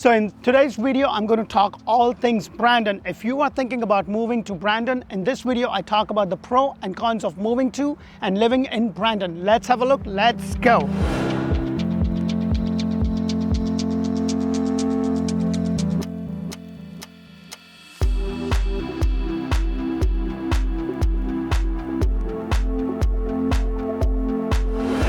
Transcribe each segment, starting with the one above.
So in today's video, I'm going to talk all things Brandon. If you are thinking about moving to Brandon, in this video, I talk about the pro and cons of moving to and living in Brandon. Let's have a look. Let's go.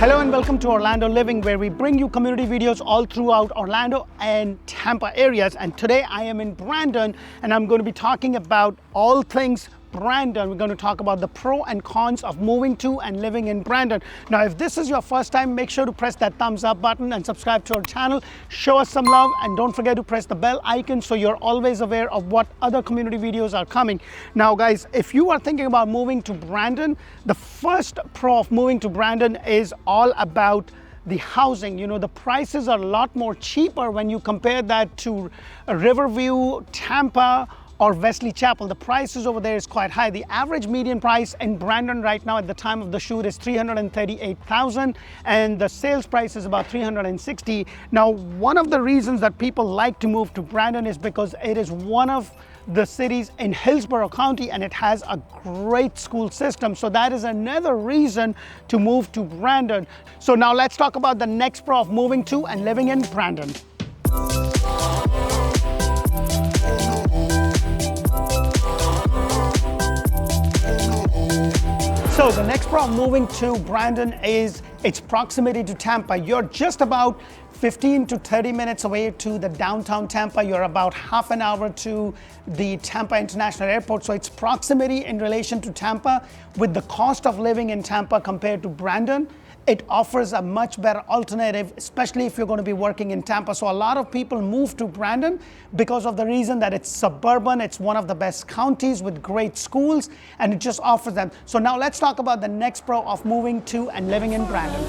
Hello and welcome to Orlando Living, where we bring you community videos all throughout Orlando and Tampa areas. And today I am in Brandon and I'm going to be talking about all things Brandon. We're going to talk about the pro and cons of moving to and living in Brandon. Now, if this is your first time, make sure to press that thumbs up button and subscribe to our channel. Show us some love and don't forget to press the bell icon so you're always aware of what other community videos are coming. Now, guys, if you are thinking about moving to Brandon, the first pro of moving to Brandon is all about the housing. You know, the prices are a lot more cheaper when you compare that to Riverview, Tampa, or Wesley Chapel. The prices over there is quite high. The average median price in Brandon right now at the time of the shoot is $338,000 and the sales price is about $360,000. Now, one of the reasons that people like to move to Brandon is because it is one of the cities in Hillsborough County and it has a great school system. So that is another reason to move to Brandon. So now let's talk about the next pro of moving to and living in Brandon. So the next pro of moving to Brandon is its proximity to Tampa. You're just about 15 to 30 minutes away to the downtown Tampa. You're about half an hour to the Tampa International Airport. So its proximity in relation to Tampa with the cost of living in Tampa compared to Brandon, it offers a much better alternative, especially if you're going to be working in Tampa. So a lot of people move to Brandon because of the reason that it's suburban, it's one of the best counties with great schools, and it just offers them. So now let's talk about the next pro of moving to and living in Brandon.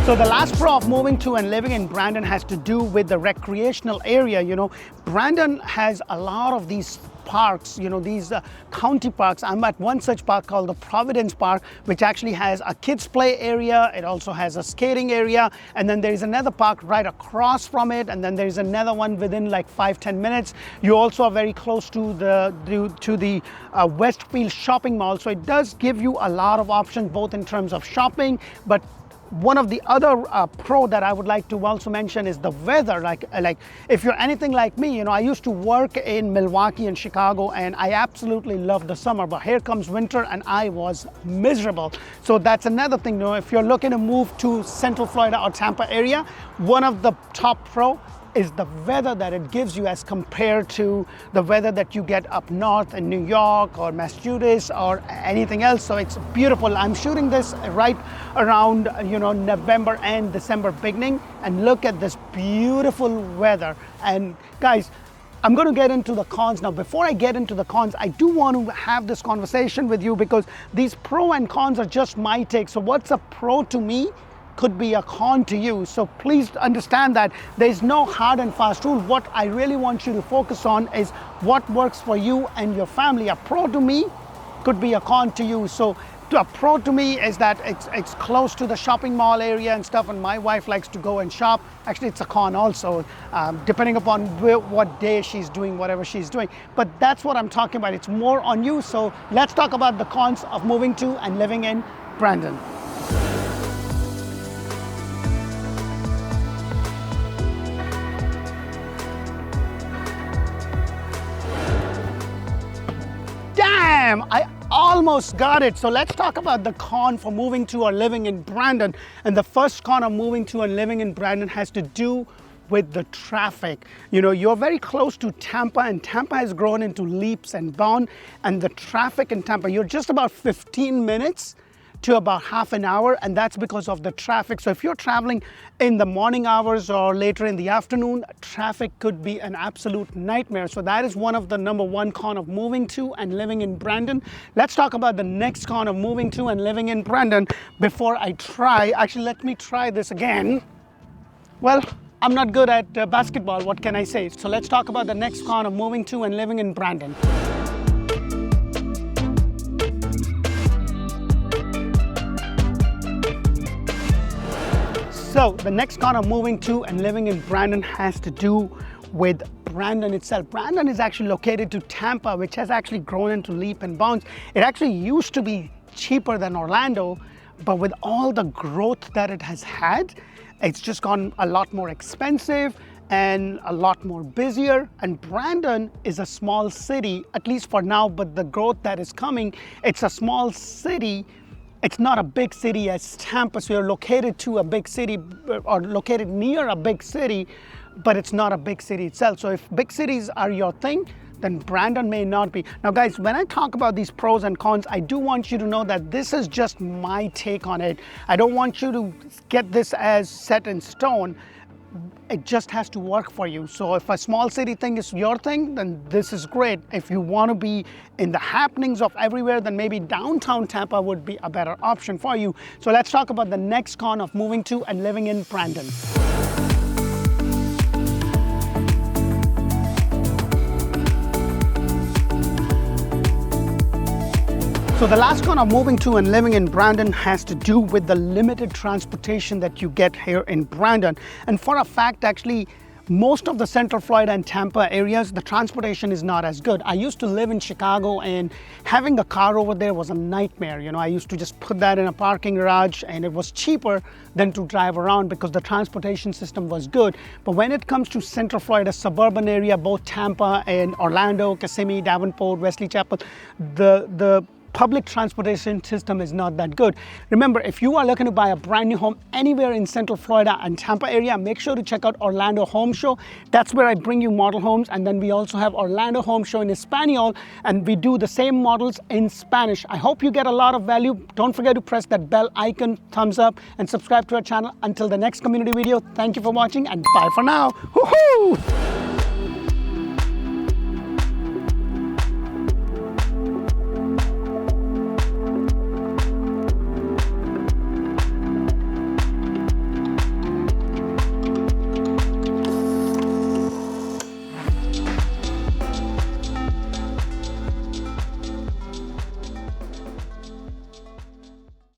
So the last pro of moving to and living in Brandon has to do with the recreational area. You know, Brandon has a lot of these parks, you know, these county parks. I'm at one such park called the Providence Park, which actually has a kids play area. It also has a skating area. And then there's another park right across from it. And then there's another one within like 5-10 minutes. You also are very close to the Westfield shopping mall. So it does give you a lot of options, both in terms of shopping, but one of the other pro that I would like to also mention is the weather. Like if you're anything like me, you know, I used to work in Milwaukee and Chicago and I absolutely love the summer, but here comes winter and I was miserable. So that's another thing, you know, if you're looking to move to Central Florida or Tampa area, one of the top pro is the weather that it gives you as compared to the weather that you get up north in New York or Massachusetts or anything else. So it's beautiful. I'm shooting this right around, you know, November and December beginning, and look at this beautiful weather. And guys, I'm going to get into the cons now. Before I get into the cons, I do want to have this conversation with you because these pro and cons are just my take. So what's a pro to me could be a con to you. So please understand that there's no hard and fast rule. What I really want you to focus on is what works for you and your family. A pro to me could be a con to you. So a pro to me is that it's close to the shopping mall area and stuff, and my wife likes to go and shop. Actually, it's a con also, depending upon what day she's doing whatever she's doing. But that's what I'm talking about. It's more on you. So let's talk about the cons of moving to and living in Brandon. Damn, I almost got it. So let's talk about the con for moving to or living in Brandon. And the first con of moving to and living in Brandon has to do with the traffic. You know, you're very close to Tampa and Tampa has grown into leaps and bounds. And the traffic in Tampa, you're just about 15 minutes to about half an hour, and that's because of the traffic. So if you're traveling in the morning hours or later in the afternoon, traffic could be an absolute nightmare. So that is one of the number one con of moving to and living in Brandon. Let's talk about the next con of moving to and living in Brandon before I try. Actually, let me try this again. Well, I'm not good at basketball, what can I say? So let's talk about the next con of moving to and living in Brandon. So the next con of moving to and living in Brandon has to do with Brandon itself. Brandon is actually located to Tampa, which has actually grown into leap and bounds. It actually used to be cheaper than Orlando, but with all the growth that it has had, it's just gone a lot more expensive and a lot more busier. And Brandon is a small city, at least for now, but the growth that is coming, it's a small city. It's not a big city as Tampa, so you're located to a big city or located near a big city, but it's not a big city itself. So if big cities are your thing, then Brandon may not be. Now guys, when I talk about these pros and cons, I do want you to know that this is just my take on it. I don't want you to get this as set in stone. It just has to work for you. So if a small city thing is your thing, then this is great. If you want to be in the happenings of everywhere, then maybe downtown Tampa would be a better option for you. So let's talk about the next con of moving to and living in Brandon. So the last con of moving to and living in Brandon has to do with the limited transportation that you get here in Brandon. And for a fact, actually, most of the Central Florida and Tampa areas, the transportation is not as good. I used to live in Chicago, and having a car over there was a nightmare. You know, I used to just put that in a parking garage, and it was cheaper than to drive around because the transportation system was good. But when it comes to Central Florida suburban area, both Tampa and Orlando, Kissimmee, Davenport, Wesley Chapel, the public transportation system is not that good. Remember, if you are looking to buy a brand new home anywhere in Central Florida and Tampa area, make sure to check out Orlando Home Show. That's where I bring you model homes. And then we also have Orlando Home Show in Espanol, and we do the same models in Spanish. I hope you get a lot of value. Don't forget to press that bell icon, thumbs up, and subscribe to our channel. Until the next community video, thank you for watching, and bye for now. Woohoo!